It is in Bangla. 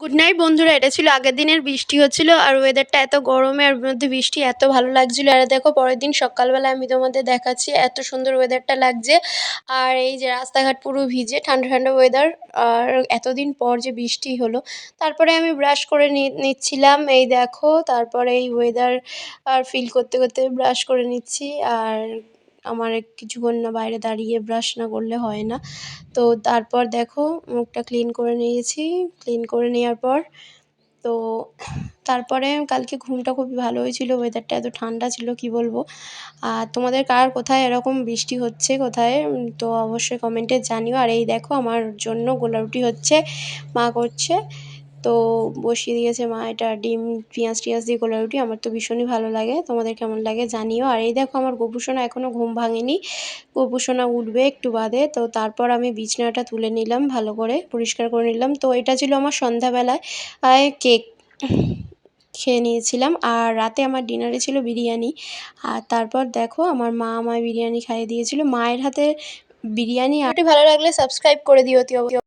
গুড নাইট বন্ধুরা। এটা ছিল আগের দিনের বৃষ্টি হচ্ছিল আর ওয়েদারটা এত গরমে আর মধ্যে বৃষ্টি এত ভালো লাগছিল। আর দেখো পরের দিন সকালবেলা আমি তোমাদের দেখাচ্ছি এত সুন্দর ওয়েদারটা লাগছে। আর এই যে রাস্তাঘাট পুরো ভিজে, ঠান্ডা ঠান্ডা ওয়েদার। আর এতদিন পর যে বৃষ্টি হলো, তারপরে আমি ব্রাশ করে নিচ্ছিলাম। এই দেখো, তারপরে এই ওয়েদার আর ফিল করতে করতে ব্রাশ করে নিচ্ছি। আর আমার কিছুক্ষণ না বাইরে দাঁড়িয়ে ব্রাশ না করলে হয় না। তো তারপর দেখো মুখটা ক্লিন করে নিয়েছি। ক্লিন করে নেওয়ার পর তো তারপরে কালকে ঘুমটা খুবই ভালো হয়েছিল। ওয়েদারটা এত ঠান্ডা ছিল কি বলবো। আর তোমাদের কার কোথায় এরকম বৃষ্টি হচ্ছে কোথায়, তো অবশ্যই কমেন্টে জানিও। আর এই দেখো আমার জন্য গোলা রুটি হচ্ছে, মা করছে। তো বসিয়ে দিয়েছে মা এটা ডিম পেঁয়াজ টিয়াজ দিয়ে গোলা রুটি। আমার তো ভীষণই ভালো লাগে, তোমাদের কেমন লাগে জানিও। আর এই দেখো আমার গোপুসোনা এখনও ঘুম ভাঙেনি, গোপুসোনা উঠবে একটু বাদে। তো তারপর আমি বিছানাটা তুলে নিলাম, ভালো করে পরিষ্কার করে নিলাম। তো এটা ছিল আমার সন্ধ্যাবেলায় কেক খেয়ে নিয়েছিলাম। আর রাতে আমার ডিনারে ছিল বিরিয়ানি। আর তারপর দেখো আমার মা আমায় বিরিয়ানি খাইয়ে দিয়েছিল, মায়ের হাতে বিরিয়ানি। আর ভালো লাগলে সাবস্ক্রাইব করে দিও।